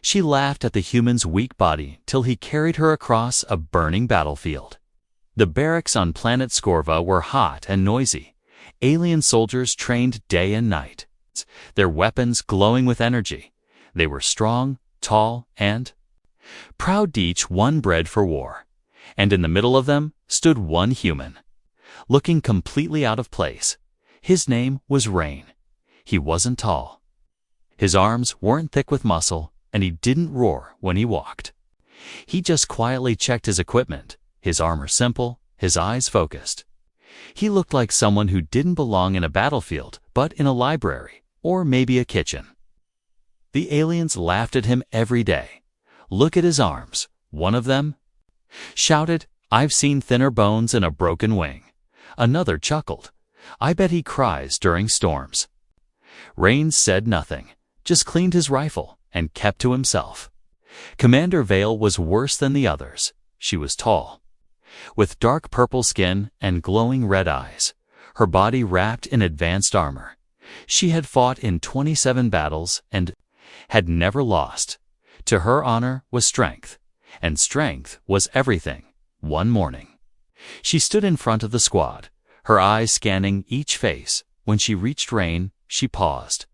She laughed at the human's weak body till he carried her across a burning battlefield. The barracks on planet Scorva were hot and noisy. Alien soldiers trained day and night, their weapons glowing with energy. They were strong, tall, and proud, each one bred for war. And in the middle of them stood one human, looking completely out of place. His name was Rain. He wasn't tall. His arms weren't thick with muscle, and he didn't roar when he walked. He just quietly checked his equipment, his armor simple, his eyes focused. He looked like someone who didn't belong in a battlefield, but in a library, or maybe a kitchen. The aliens laughed at him every day. Look at his arms. One of them shouted, "I've seen thinner bones and a broken wing." Another chuckled, "I bet he cries during storms." Rain said nothing, just cleaned his rifle and kept to himself. Commander Vale was worse than the others. She was tall, with dark purple skin and glowing red eyes, her body wrapped in advanced armor. She had fought in 27 battles and had never lost. To her, honor was strength, and strength was everything. One morning, she stood in front of the squad, her eyes scanning each face. When she reached Rain, she paused.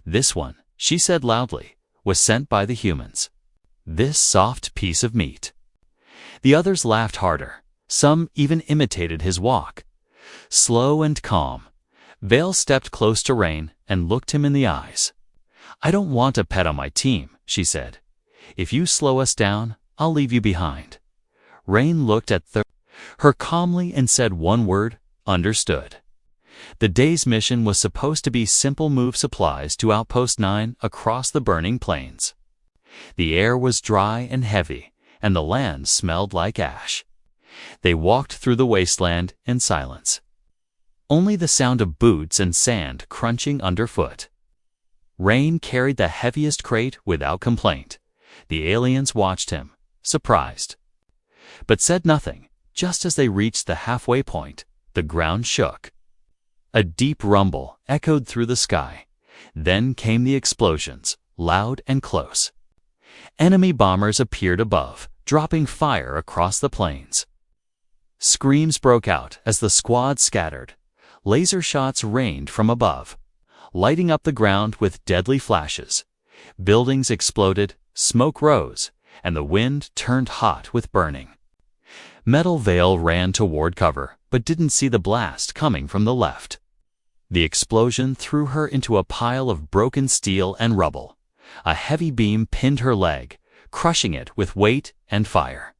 "This one," she said loudly, "was sent by the humans. This soft piece of meat." The others laughed harder. Some even imitated his walk. Slow and calm, Vale stepped close to Rain and looked him in the eyes. "I don't want a pet on my team," she said. "If you slow us down, I'll leave you behind." Rain looked at her calmly and said one word, "Understood." The day's mission was supposed to be simple: move supplies to Outpost 9 across the burning plains. The air was dry and heavy, and the land smelled like ash. They walked through the wasteland in silence. Only the sound of boots and sand crunching underfoot. Rain carried the heaviest crate without complaint. The aliens watched him, surprised, but said nothing. Just as they reached the halfway point, the ground shook. A deep rumble echoed through the sky. Then came the explosions, loud and close. Enemy bombers appeared above, dropping fire across the plains. Screams broke out as the squad scattered. Laser shots rained from above, lighting up the ground with deadly flashes. Buildings exploded, smoke rose, and the wind turned hot with burning. Metal Vale ran toward cover, but didn't see the blast coming from the left. The explosion threw her into a pile of broken steel and rubble. A heavy beam pinned her leg, crushing it with weight and fire.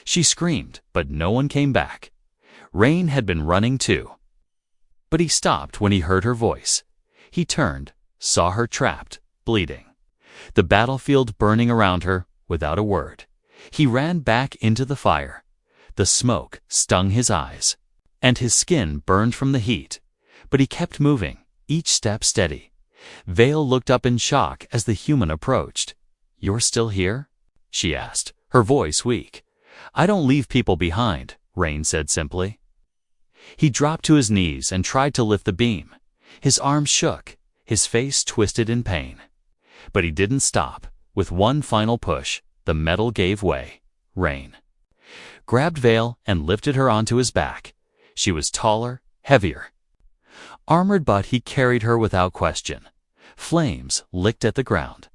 She screamed, but no one came back. Rain had been running too, but he stopped when he heard her voice. He turned, saw her trapped, bleeding, the battlefield burning around her. Without a word, he ran back into the fire. The smoke stung his eyes, and his skin burned from the heat, but he kept moving, each step steady. Vale looked up in shock as the human approached. "You're still here?" she asked, her voice weak. "I don't leave people behind," Rain said simply. He dropped to his knees and tried to lift the beam. His arms shook, his face twisted in pain. But he didn't stop. With one final push, the metal gave way. Rain grabbed Vale and lifted her onto his back. She was taller, heavier, armored, but he carried her without question. Flames licked at the ground.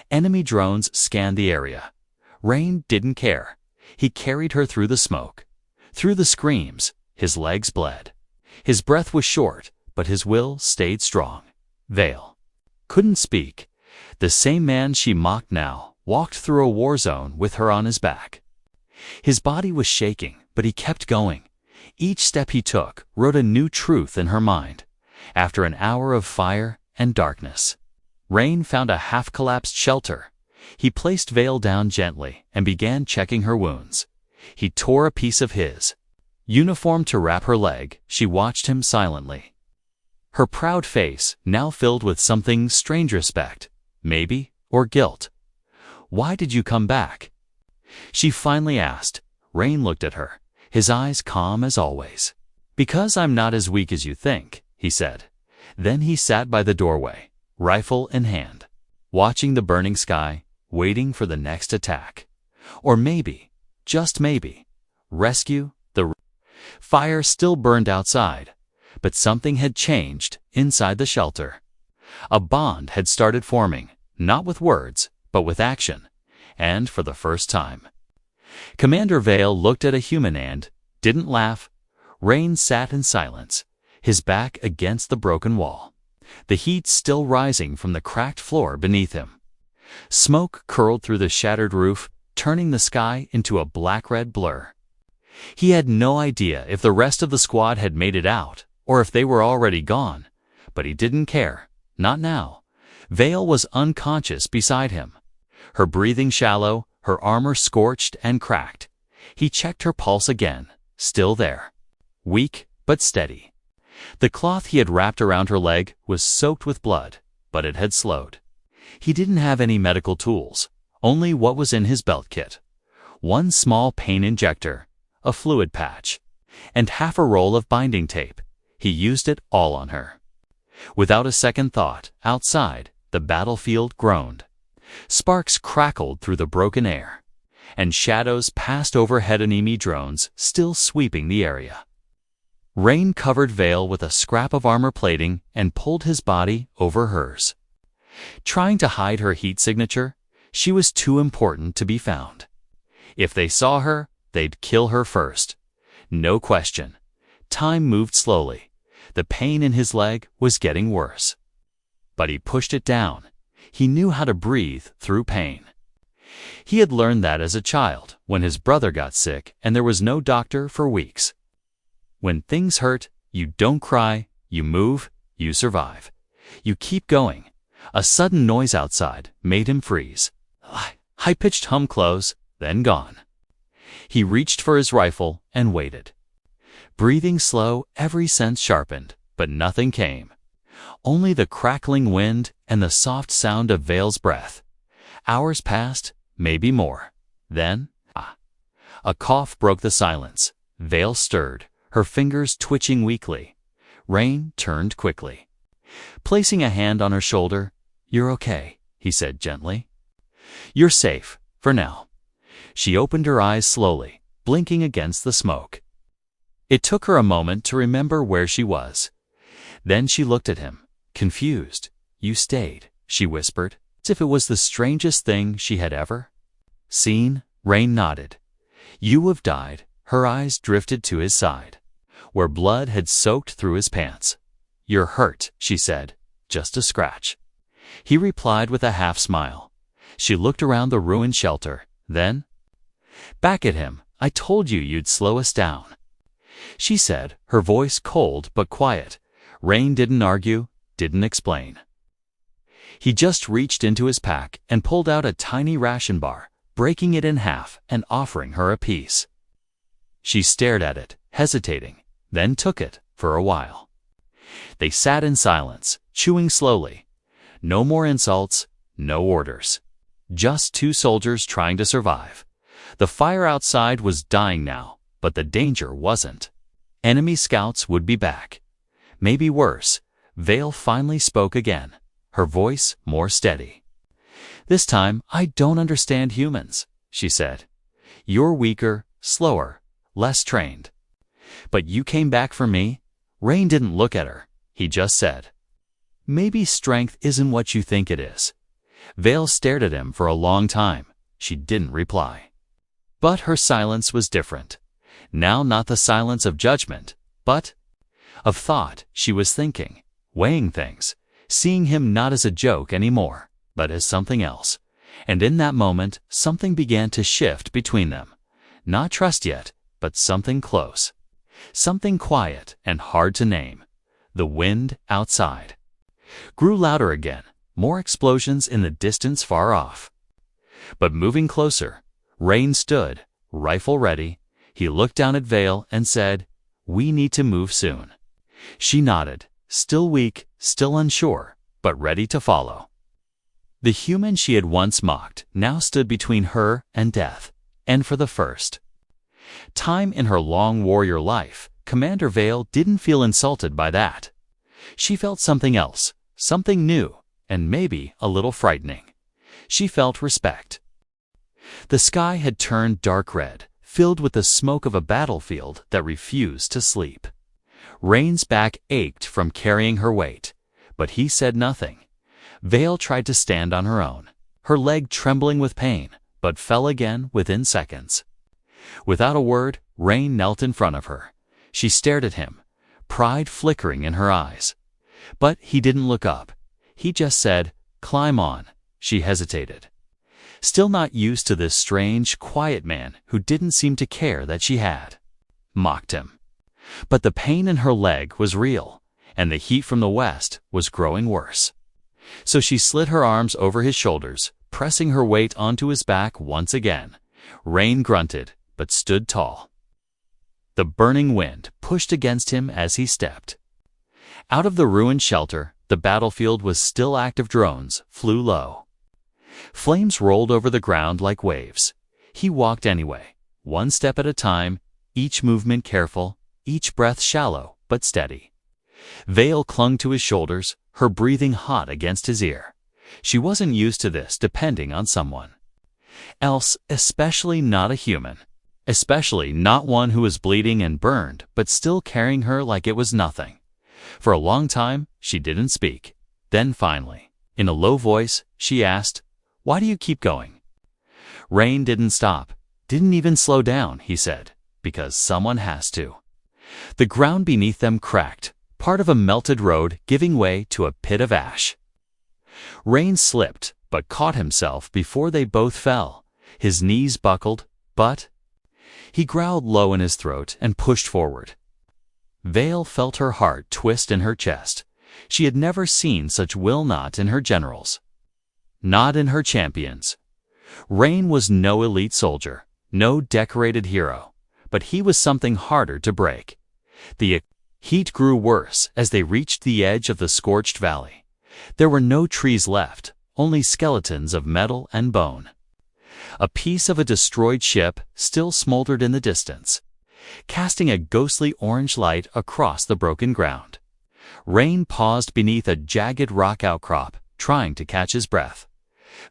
Enemy drones scanned the area. Rain didn't care. He carried her through the smoke, through the screams. His legs bled. His breath was short, but his will stayed strong. Vale couldn't speak. The same man she mocked now walked through a war zone with her on his back. His body was shaking, but he kept going. Each step he took wrote a new truth in her mind. After an hour of fire and darkness, Rain found a half-collapsed shelter. He placed Vale down gently and began checking her wounds. He tore a piece of his uniform to wrap her leg. She watched him silently, her proud face now filled with something strange: respect, maybe, or guilt. "Why did you come back?" she finally asked. Rain looked at her, his eyes calm as always. "Because I'm not as weak as you think," he said. Then he sat by the doorway, rifle in hand, watching the burning sky. waiting for the next attack. Or maybe, just maybe, rescue. The fire still burned outside, but something had changed inside the shelter. A bond had started forming, not with words, but with action, and for the first time. Commander Vale looked at a human and didn't laugh. Rain sat in silence, his back against the broken wall, the heat still rising from the cracked floor beneath him. Smoke curled through the shattered roof, turning the sky into a black-red blur. He had no idea if the rest of the squad had made it out, or if they were already gone, but he didn't care, not now. Vale was unconscious beside him, her breathing shallow, her armor scorched and cracked. He checked her pulse again, still there, weak but steady. The cloth he had wrapped around her leg was soaked with blood, but it had slowed. He didn't have any medical tools, only what was in his belt kit. One small pain injector, a fluid patch, and half a roll of binding tape. He used it all on her. Without a second thought, outside, the battlefield groaned. Sparks crackled through the broken air, and shadows passed overhead enemy drones still sweeping the area. Rain covered Vale with a scrap of armor plating and pulled his body over hers. Trying to hide her heat signature, she was too important to be found. If they saw her, they'd kill her first. No question. Time moved slowly. The pain in his leg was getting worse. But he pushed it down. He knew how to breathe through pain. He had learned that as a child, when his brother got sick and there was no doctor for weeks. When things hurt, you don't cry, you move, you survive. You keep going. A sudden noise outside made him freeze. High-pitched hum close, then gone. He reached for his rifle and waited. Breathing slow, every sense sharpened, but nothing came. Only the crackling wind and the soft sound of Vale's breath. Hours passed, maybe more. Then, a cough broke the silence. Vale stirred, her fingers twitching weakly. Rain turned quickly. Placing a hand on her shoulder, "You're okay," he said gently. "You're safe, for now." She opened her eyes slowly, blinking against the smoke. It took her a moment to remember where she was. Then she looked at him, confused. "You stayed," she whispered, as if it was the strangest thing she had ever seen. Rain nodded. "You have died." Her eyes drifted to his side, where blood had soaked through his pants. "You're hurt," she said, "just a scratch." He replied with a half-smile. She looked around the ruined shelter, then back at him. "I told you you'd slow us down," she said, her voice cold but quiet. Rain didn't argue, didn't explain. He just reached into his pack and pulled out a tiny ration bar, breaking it in half and offering her a piece. She stared at it, hesitating, then took it for a while. They sat in silence, chewing slowly. No more insults, no orders. Just two soldiers trying to survive. The fire outside was dying now, but the danger wasn't. Enemy scouts would be back. Maybe worse. Vale finally spoke again, her voice more steady. "This time, I don't understand humans," she said. "You're weaker, slower, less trained. But you came back for me." Rain didn't look at her. He just said, "Maybe strength isn't what you think it is." Vale stared at him for a long time. She didn't reply. But her silence was different. Now not the silence of judgment, but of thought. She was thinking, weighing things, seeing him not as a joke anymore, but as something else. And in that moment, something began to shift between them. Not trust yet, but something close. Something quiet and hard to name. The wind outside grew louder again, more explosions in the distance far off. But moving closer, Rain stood, rifle ready. He looked down at Vale and said, "We need to move soon." She nodded, still weak, still unsure, but ready to follow. The human she had once mocked now stood between her and death, and for the first time in her long warrior life, Commander Vale didn't feel insulted by that. She felt something else, something new, and maybe a little frightening. She felt respect. The sky had turned dark red, filled with the smoke of a battlefield that refused to sleep. Rain's back ached from carrying her weight, but he said nothing. Vale tried to stand on her own, her leg trembling with pain, but fell again within seconds. Without a word, Rain knelt in front of her. She stared at him, pride flickering in her eyes. But he didn't look up. He just said, "Climb on." She hesitated, still not used to this strange, quiet man who didn't seem to care that she had mocked him. But the pain in her leg was real, and the heat from the west was growing worse. So she slid her arms over his shoulders, pressing her weight onto his back once again. Rain grunted, but stood tall. The burning wind pushed against him as he stepped. Out of the ruined shelter, the battlefield was still active. Drones flew low. Flames rolled over the ground like waves. He walked anyway, one step at a time, each movement careful, each breath shallow but steady. Vale clung to his shoulders, her breathing hot against his ear. She wasn't used to this depending on someone else, especially not a human. Especially not one who was bleeding and burned, but still carrying her like it was nothing. For a long time, she didn't speak. Then finally, in a low voice, she asked, "Why do you keep going?" Rain didn't stop, didn't even slow down, he said, "Because someone has to." The ground beneath them cracked, part of a melted road giving way to a pit of ash. Rain slipped, but caught himself before they both fell. His knees buckled, but he growled low in his throat and pushed forward. Vale felt her heart twist in her chest. She had never seen such will not in her generals, not in her champions. Rain was no elite soldier, no decorated hero, but he was something harder to break. The heat grew worse as they reached the edge of the scorched valley. There were no trees left, only skeletons of metal and bone. A piece of a destroyed ship still smoldered in the distance, casting a ghostly orange light across the broken ground. Rain paused beneath a jagged rock outcrop, trying to catch his breath.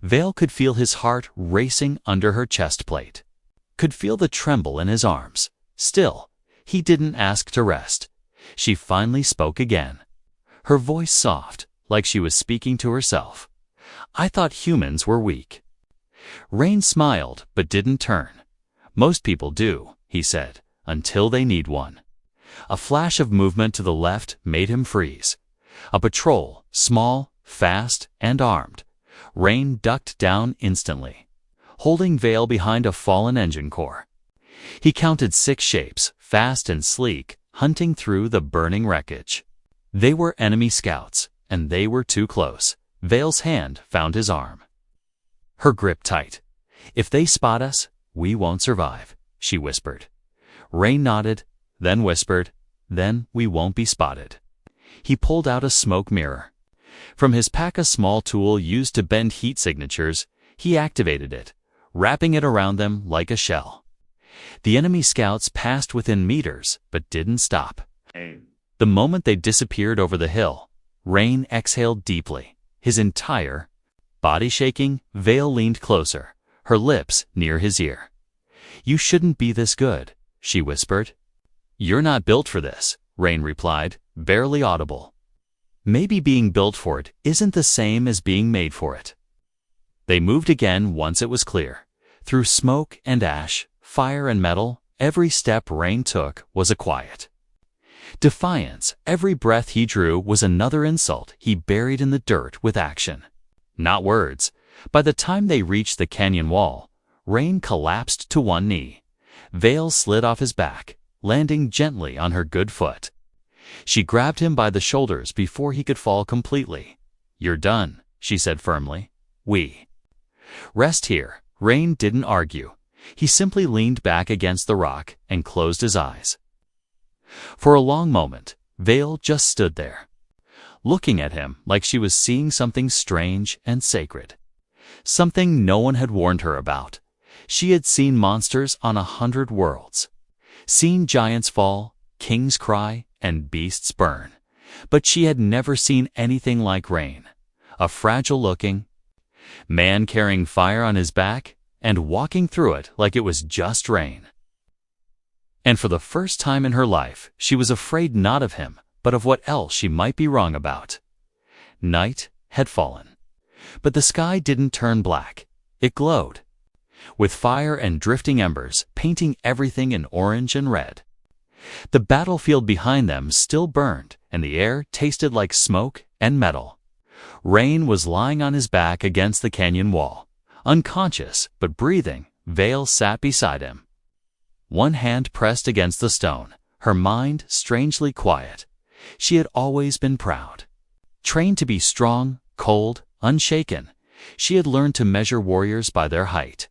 Vale could feel his heart racing under her chest plate, could feel the tremble in his arms. Still, he didn't ask to rest. She finally spoke again, her voice soft, like she was speaking to herself. "I thought humans were weak." Rain smiled, but didn't turn. "Most people do," he said, "until they need one." A flash of movement to the left made him freeze. A patrol, small, fast, and armed. Rain ducked down instantly, holding Vale behind a fallen engine core. He counted 6 shapes, fast and sleek, hunting through the burning wreckage. They were enemy scouts, and they were too close. Vale's hand found his arm, her grip tight. "If they spot us, we won't survive," she whispered. Rain nodded, then whispered, "Then we won't be spotted." He pulled out a smoke mirror. From his pack, a small tool used to bend heat signatures. He activated it, wrapping it around them like a shell. The enemy scouts passed within meters, but didn't stop. The moment they disappeared over the hill, Rain exhaled deeply, his entire body shaking. Vale leaned closer, her lips near his ear. "You shouldn't be this good," she whispered. "You're not built for this," Rain replied, barely audible. "Maybe being built for it isn't the same as being made for it." They moved again once it was clear. Through smoke and ash, fire and metal, every step Rain took was a quiet defiance. Every breath he drew was another insult he buried in the dirt with action, not words. By the time they reached the canyon wall, Rain collapsed to one knee. Vale slid off his back, landing gently on her good foot. She grabbed him by the shoulders before he could fall completely. "You're done," she said firmly. "We rest here." Rain didn't argue. He simply leaned back against the rock and closed his eyes. For a long moment, Vale just stood there, looking at him like she was seeing something strange and sacred, something no one had warned her about. She had seen monsters on 100 worlds, seen giants fall, kings cry, and beasts burn, but she had never seen anything like Rain. A fragile-looking, Man carrying fire on his back and walking through it like it was just rain. And for the first time in her life, she was afraid not of him, but of what else she might be wrong about. Night had fallen. But the sky didn't turn black. It glowed, with fire and drifting embers painting everything in orange and red. The battlefield behind them still burned, and the air tasted like smoke and metal. Rain was lying on his back against the canyon wall. Unconscious but breathing, Vale sat beside him. One hand pressed against the stone, her mind strangely quiet. She had always been proud. Trained to be strong, cold, unshaken, she had learned to measure warriors by their height,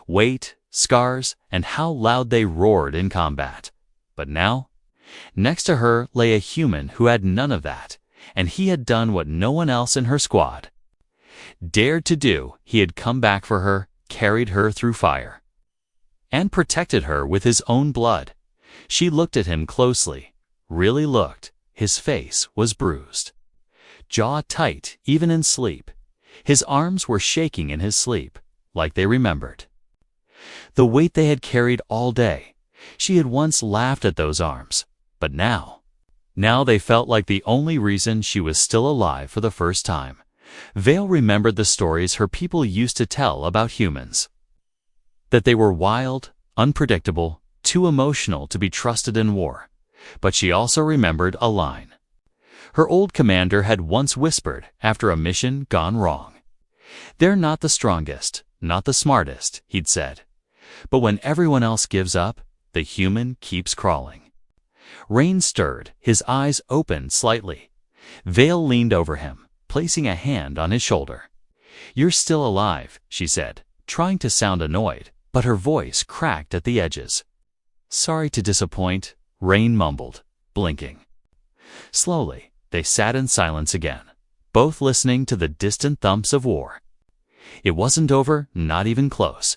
weight, scars, and how loud they roared in combat. But now, next to her lay a human who had none of that, and he had done what no one else in her squad dared to do. He had come back for her, carried her through fire, and protected her with his own blood. She looked at him closely, really looked. His face was bruised, jaw tight even in sleep. His arms were shaking in his sleep, like they remembered the weight they had carried all day. She had once laughed at those arms, but now they felt like the only reason she was still alive for the first time. Vale remembered the stories her people used to tell about humans. That they were wild, unpredictable, too emotional to be trusted in war. But she also remembered a line her old commander had once whispered after a mission gone wrong. "They're not the strongest, not the smartest," he'd said. "But when everyone else gives up, the human keeps crawling." Rain stirred, his eyes opened slightly. Vale leaned over him, placing a hand on his shoulder. "You're still alive," she said, trying to sound annoyed, but her voice cracked at the edges. "Sorry to disappoint," Rain mumbled, blinking. Slowly, they sat in silence again, both listening to the distant thumps of war. It wasn't over, not even close.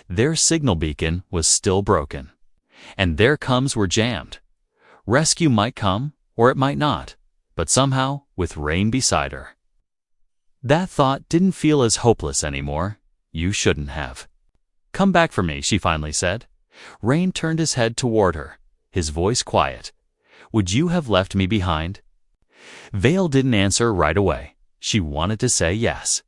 Their signal beacon was still broken, and their comms were jammed. Rescue might come, or it might not, but somehow, with Rain beside her. That thought didn't feel as hopeless anymore. "You shouldn't have come back for me," she finally said. Rain turned his head toward her, his voice quiet. "Would you have left me behind?" Vale didn't answer right away. She wanted to say yes,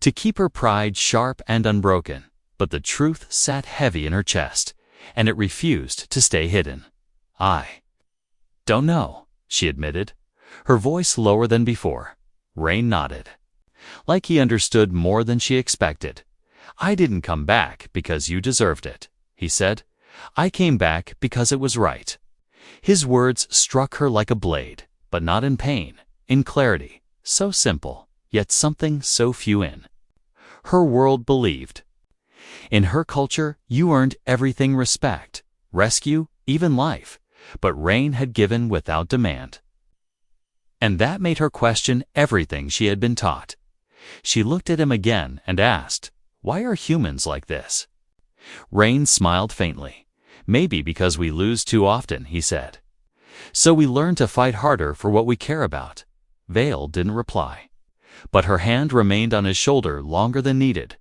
to keep her pride sharp and unbroken, but the truth sat heavy in her chest, and it refused to stay hidden. "I don't know," she admitted, her voice lower than before. Rain nodded, like he understood more than she expected. "I didn't come back because you deserved it," he said. "I came back because it was right." His words struck her like a blade, but not in pain, in clarity, so simple, yet something so few in her world believed. In her culture, you earned everything: respect, rescue, even life. But Rain had given without demand. And that made her question everything she had been taught. She looked at him again and asked, "Why are humans like this?" Rain smiled faintly. "Maybe because we lose too often," he said. "So we learn to fight harder for what we care about." Vale didn't reply, but her hand remained on his shoulder longer than needed,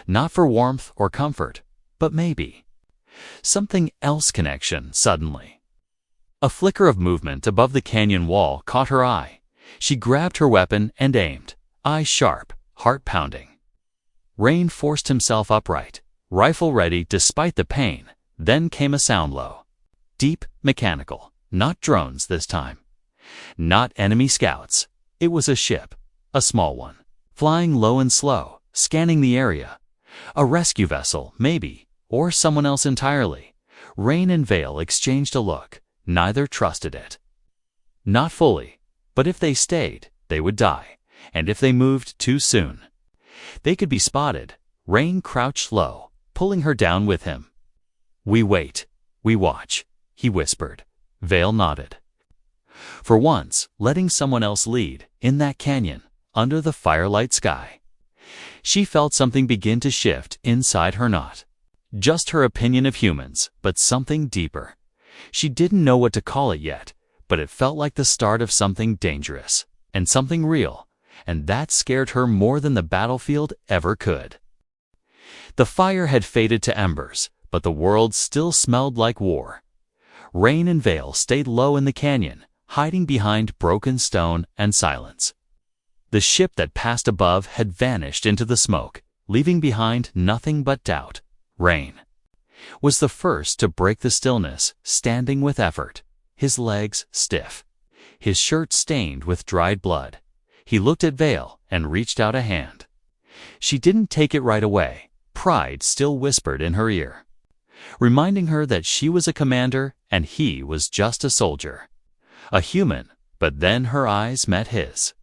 not for warmth or comfort, but maybe something else. Connection. Suddenly, a flicker of movement above the canyon wall caught her eye. She grabbed her weapon and aimed, eyes sharp, heart pounding. Rain forced himself upright, rifle ready despite the pain. Then came a sound, low, deep, mechanical. Not drones this time. Not enemy scouts. It was a ship, a small one, flying low and slow, scanning the area. A rescue vessel, maybe, or someone else entirely. Rain and Vale exchanged a look. Neither trusted it. Not fully, but if they stayed, they would die, and if they moved too soon, they could be spotted. Rain crouched low, pulling her down with him. "We wait, we watch," he whispered. Vale nodded. For once, letting someone else lead, in that canyon, under the firelight sky. She felt something begin to shift inside her, not just her opinion of humans, but something deeper. She didn't know what to call it yet, but it felt like the start of something dangerous, and something real, and that scared her more than the battlefield ever could. The fire had faded to embers, but the world still smelled like war. Rain and Vale stayed low in the canyon, hiding behind broken stone and silence. The ship that passed above had vanished into the smoke, leaving behind nothing but doubt. Rain was the first to break the stillness, standing with effort, his legs stiff, his shirt stained with dried blood. He looked at Vale and reached out a hand. She didn't take it right away. Pride still whispered in her ear, reminding her that she was a commander and he was just a soldier, a human. But then her eyes met his,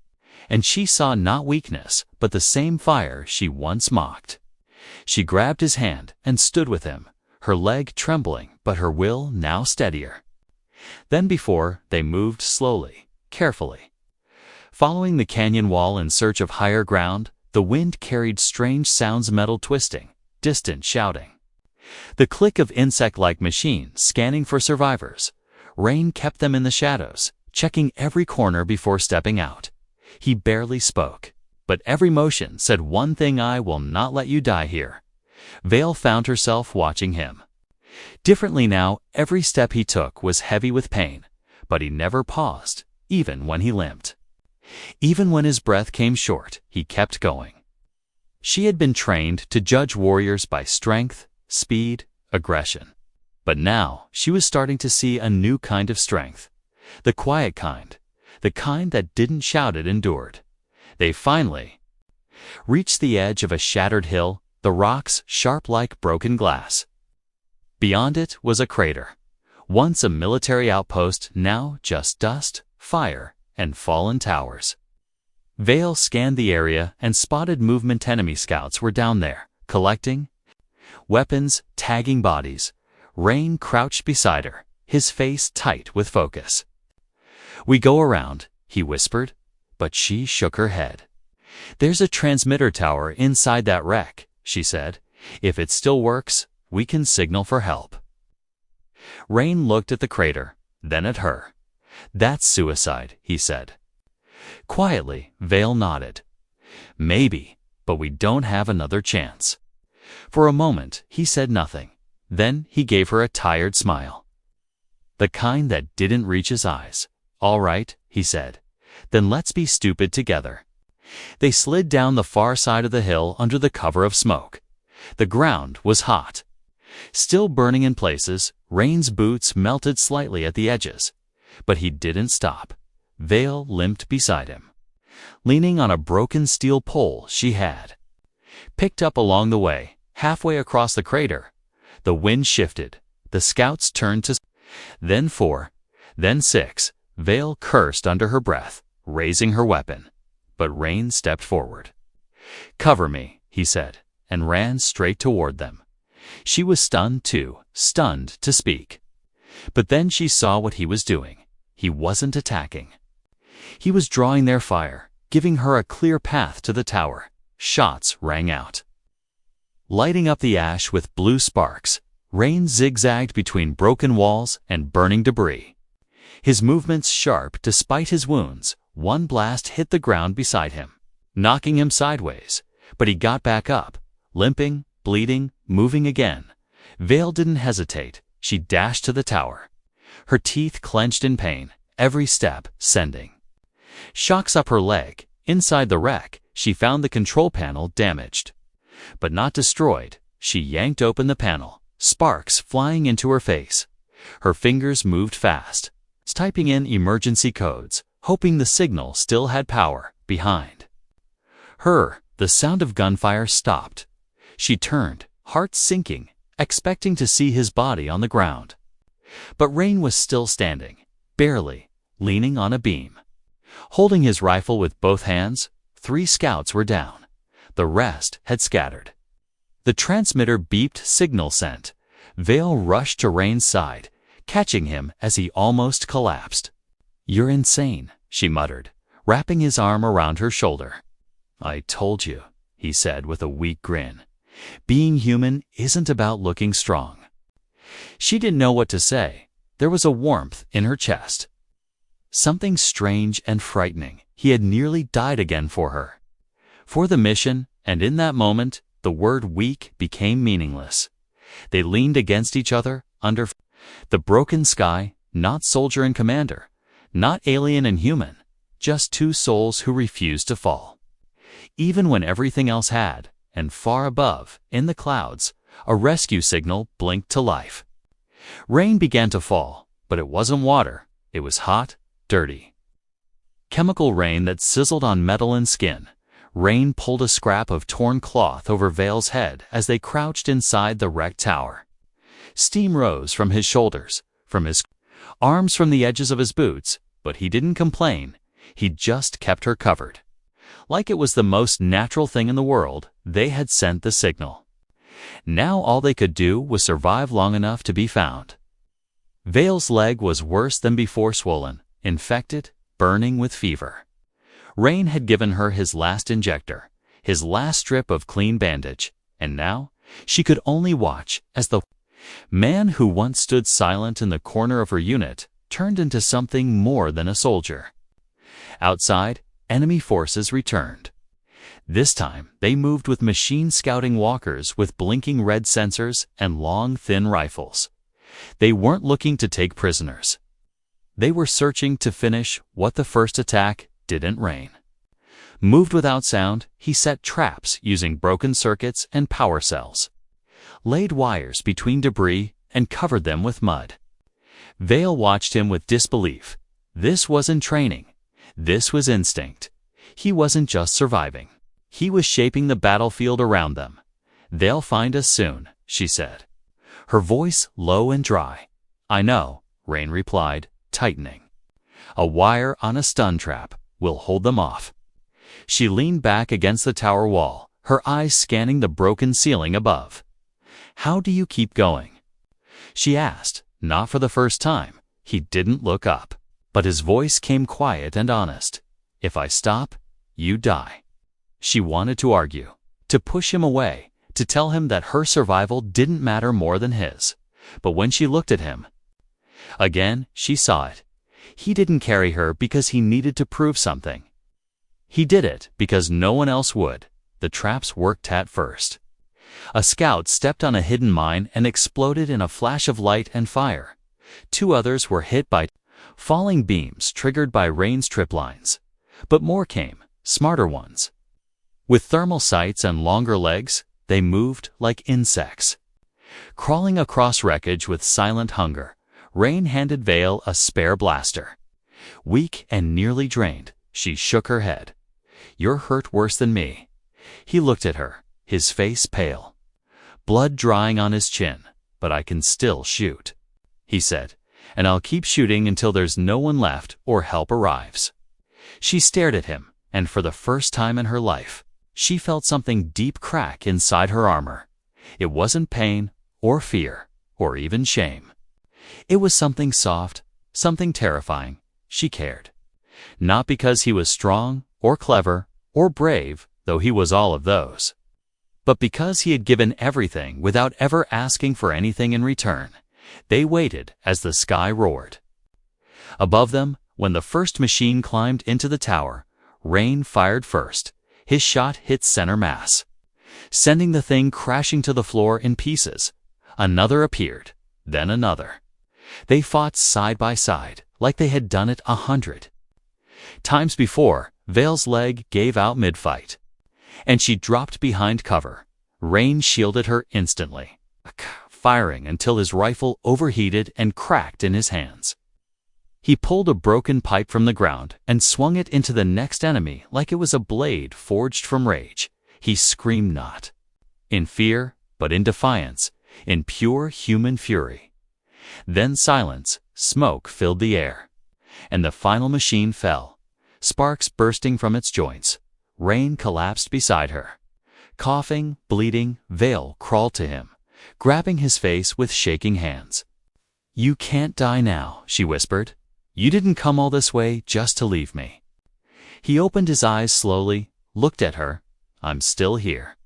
and she saw not weakness, but the same fire she once mocked. She grabbed his hand and stood with him, her leg trembling but her will now steadier. Then before, they moved slowly, carefully. Following the canyon wall in search of higher ground, the wind carried strange sounds, metal twisting, distant shouting, the click of insect-like machines scanning for survivors. Rain kept them in the shadows, checking every corner before stepping out. He barely spoke, but every motion said one thing: I will not let you die here. Vale found herself watching him. Differently now, every step he took was heavy with pain, but he never paused, even when he limped. Even when his breath came short, he kept going. She had been trained to judge warriors by strength, speed, aggression. But now she was starting to see a new kind of strength. The quiet kind. The kind that didn't shout, it endured. They finally reached the edge of a shattered hill, the rocks sharp like broken glass. Beyond it was a crater. Once a military outpost, now just dust, fire, and fallen towers. Vale scanned the area and spotted movement. Enemy scouts were down there, collecting weapons, tagging bodies. Rain crouched beside her, his face tight with focus. "We go around," he whispered, but she shook her head. "There's a transmitter tower inside that wreck," she said. "If it still works, we can signal for help." Rain looked at the crater, then at her. "That's suicide," he said. Quietly, Vale nodded. "Maybe, but we don't have another chance." For a moment, he said nothing. Then he gave her a tired smile, the kind that didn't reach his eyes. "All right," he said. "Then let's be stupid together." They slid down the far side of the hill under the cover of smoke. The ground was hot, still burning in places. Rain's boots melted slightly at the edges, but he didn't stop. Vale limped beside him, leaning on a broken steel pole she had picked up along the way. Halfway across the crater, the wind shifted. The scouts turned to then 4, then 6. Vale cursed under her breath, raising her weapon. But Rain stepped forward. "Cover me," he said, and ran straight toward them. She was stunned too, stunned to speak. But then she saw what he was doing. He wasn't attacking. He was drawing their fire, giving her a clear path to the tower. Shots rang out, lighting up the ash with blue sparks. Rain zigzagged between broken walls and burning debris, his movements sharp despite his wounds. One blast hit the ground beside him, knocking him sideways, but he got back up, limping, bleeding, moving again. Vale didn't hesitate. She dashed to the tower, her teeth clenched in pain, every step sending shocks up her leg. Inside the wreck, she found the control panel damaged, but not destroyed. She yanked open the panel, sparks flying into her face. Her fingers moved fast, typing in emergency codes, hoping the signal still had power. Behind her, the sound of gunfire stopped. She turned, heart sinking, expecting to see his body on the ground. But Rain was still standing, barely, leaning on a beam, holding his rifle with both hands. 3 scouts were down. The rest had scattered. The transmitter beeped, signal sent. Vale rushed to Rain's side, catching him as he almost collapsed. "You're insane," she muttered, wrapping his arm around her shoulder. "I told you," he said with a weak grin. "Being human isn't about looking strong." She didn't know what to say. There was a warmth in her chest, something strange and frightening. He had nearly died again for her. For the mission, and in that moment, the word weak became meaningless. They leaned against each other, under the broken sky, not soldier and commander, not alien and human, just two souls who refused to fall. Even when everything else had, and far above, in the clouds, a rescue signal blinked to life. Rain began to fall, but it wasn't water. It was hot, dirty. Chemical rain that sizzled on metal and skin. Rain pulled a scrap of torn cloth over Vale's head as they crouched inside the wrecked tower. Steam rose from his shoulders, from his arms, from the edges of his boots, but he didn't complain. He just kept her covered. Like it was the most natural thing in the world, they had sent the signal. Now all they could do was survive long enough to be found. Vale's leg was worse than before, swollen, infected, burning with fever. Rain had given her his last injector, his last strip of clean bandage, and now she could only watch as the man who once stood silent in the corner of her unit turned into something more than a soldier. Outside, enemy forces returned. This time, they moved with machine scouting walkers with blinking red sensors and long, thin rifles. They weren't looking to take prisoners. They were searching to finish what the first attack didn't. Rain moved without sound. He set traps using broken circuits and power cells, laid wires between debris, and covered them with mud. Vale watched him with disbelief. This wasn't training. This was instinct. He wasn't just surviving. He was shaping the battlefield around them. "They'll find us soon," she said, her voice low and dry. "I know," Rain replied, tightening. "A wire on a stun trap will hold them off." She leaned back against the tower wall, her eyes scanning the broken ceiling above. "How do you keep going?" she asked, not for the first time. He didn't look up, but his voice came quiet and honest. "If I stop, you die." She wanted to argue, to push him away, to tell him that her survival didn't matter more than his. But when she looked at him again, she saw it. He didn't carry her because he needed to prove something. He did it because no one else would. The traps worked at first. A scout stepped on a hidden mine and exploded in a flash of light and fire. 2 others were hit by falling beams triggered by Rain's trip lines. But more came, smarter ones. With thermal sights and longer legs, they moved like insects. Crawling across wreckage with silent hunger, Rain handed Vale a spare blaster. Weak and nearly drained, she shook her head. "You're hurt worse than me." He looked at her, his face pale, blood drying on his chin. "But I can still shoot," he said, "and I'll keep shooting until there's no one left or help arrives." She stared at him, and for the first time in her life, she felt something deep crack inside her armor. It wasn't pain, or fear, or even shame. It was something soft, something terrifying. She cared. Not because he was strong, or clever, or brave, though he was all of those, but because he had given everything without ever asking for anything in return. They waited as the sky roared. Above them, when the first machine climbed into the tower, Rain fired first. His shot hit center mass, sending the thing crashing to the floor in pieces. Another appeared, then another. They fought side by side, like they had done it 100 times before. Vale's leg gave out mid-fight, and she dropped behind cover. Rain shielded her instantly, firing until his rifle overheated and cracked in his hands. He pulled a broken pipe from the ground and swung it into the next enemy like it was a blade forged from rage. He screamed, not in fear, but in defiance, in pure human fury. Then silence, smoke filled the air, and the final machine fell, sparks bursting from its joints. Rain collapsed beside her. Coughing, bleeding, Vale crawled to him, grabbing his face with shaking hands. "You can't die now," she whispered. "You didn't come all this way just to leave me." He opened his eyes slowly, looked at her. "I'm still here,"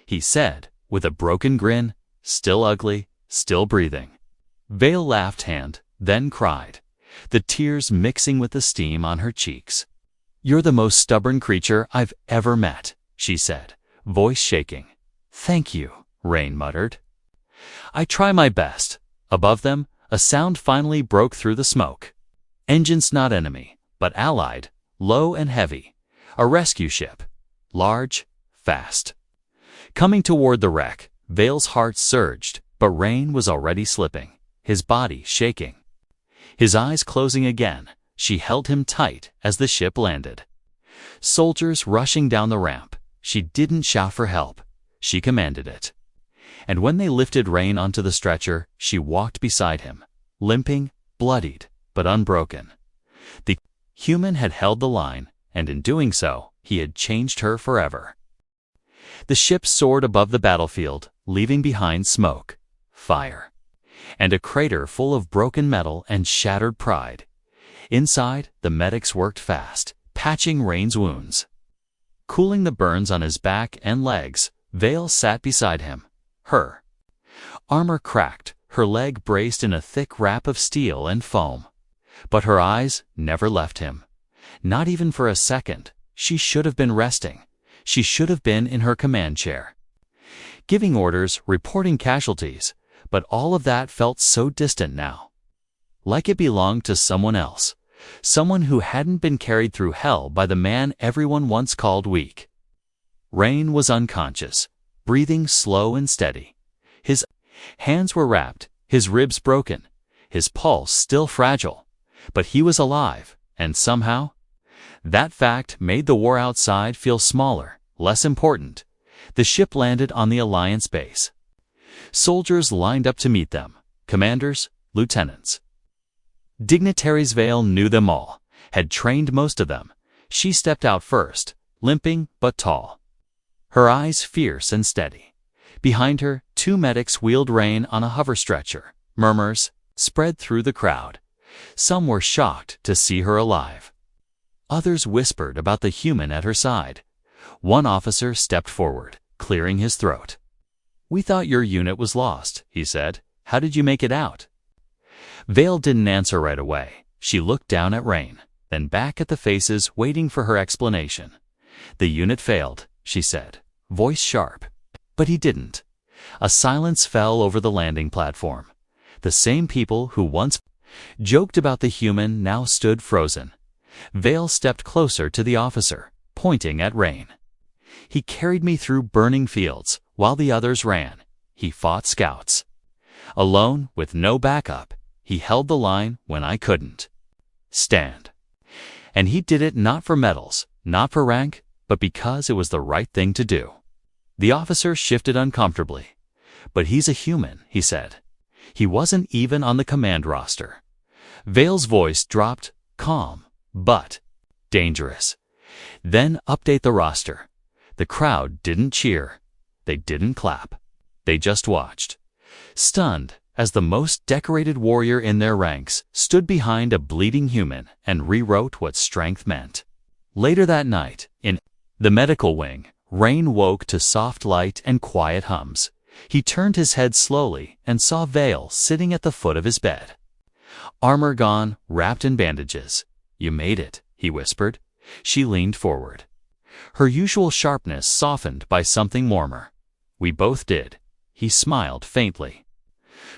he said, with a broken grin, "still ugly, still breathing." Vale laughed, then cried, the tears mixing with the steam on her cheeks. "You're the most stubborn creature I've ever met," she said, voice shaking. "Thank you," Rain muttered. "I try my best." Above them, a sound finally broke through the smoke. Engines not enemy, but allied, low and heavy. A rescue ship. Large, fast. Coming toward the wreck, Vale's heart surged, but Rain was already slipping, his body shaking. His eyes closing again, she held him tight as the ship landed. Soldiers rushing down the ramp. She didn't shout for help. She commanded it. And when they lifted Rain onto the stretcher, she walked beside him, limping, bloodied, but unbroken. The human had held the line, and in doing so, he had changed her forever. The ship soared above the battlefield, leaving behind smoke, fire, and a crater full of broken metal and shattered pride. Inside, the medics worked fast, patching Rain's wounds. Cooling the burns on his back and legs, Vale sat beside him, her armor cracked, her leg braced in a thick wrap of steel and foam. But her eyes never left him. Not even for a second. She should have been resting. She should have been in her command chair, giving orders, reporting casualties, but all of that felt so distant now. Like it belonged to someone else, someone who hadn't been carried through hell by the man everyone once called weak. Rain was unconscious, breathing slow and steady. His hands were wrapped, his ribs broken, his pulse still fragile, but he was alive, and somehow, that fact made the war outside feel smaller, less important. The ship landed on the Alliance base. Soldiers lined up to meet them, commanders, lieutenants. Dignitaries. Vale knew them all, had trained most of them. She stepped out first, limping but tall, her eyes fierce and steady. Behind her, two medics wheeled Rain on a hover stretcher. Murmurs spread through the crowd. Some were shocked to see her alive. Others whispered about the human at her side. One officer stepped forward, clearing his throat. "We thought your unit was lost," he said. "How did you make it out?" Vale didn't answer right away. She looked down at Rain, then back at the faces waiting for her explanation. "The unit failed," she said, voice sharp. But he didn't. A silence fell over the landing platform. The same people who once joked about the human now stood frozen. Vale stepped closer to the officer, pointing at Rain. "He carried me through burning fields while the others ran. He fought scouts. Alone, with no backup, he held the line when I couldn't stand. And he did it not for medals, not for rank, but because it was the right thing to do." The officer shifted uncomfortably. "But he's a human," he said. "He wasn't even on the command roster." Vale's voice dropped, calm, but dangerous. "Then update the roster." The crowd didn't cheer. They didn't clap. They just watched, stunned, as the most decorated warrior in their ranks stood behind a bleeding human and rewrote what strength meant. Later that night, in the medical wing, Rain woke to soft light and quiet hums. He turned his head slowly and saw Vale sitting at the foot of his bed. Armor gone, wrapped in bandages. "You made it," he whispered. She leaned forward. Her usual sharpness softened by something warmer. "We both did." He smiled faintly.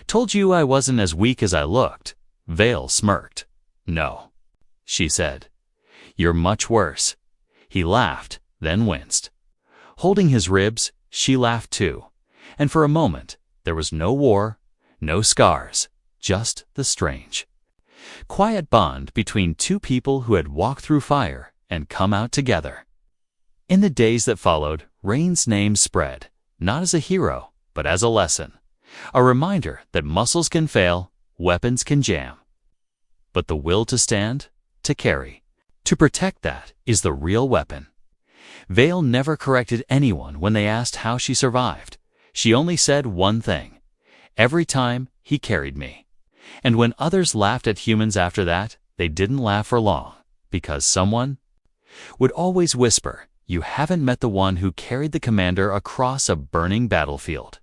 "Told you I wasn't as weak as I looked." Vale smirked. "No," she said. "You're much worse." He laughed, then winced. Holding his ribs, she laughed too. And for a moment, there was no war, no scars, just the strange, quiet bond between two people who had walked through fire and come out together. In the days that followed, Rain's name spread, not as a hero, but as a lesson. A reminder that muscles can fail, weapons can jam. But the will to stand, to carry, to protect, that is the real weapon. Vale never corrected anyone when they asked how she survived. She only said one thing: "Every time, he carried me." And when others laughed at humans after that, they didn't laugh for long, because someone would always whisper, "You haven't met the one who carried the commander across a burning battlefield."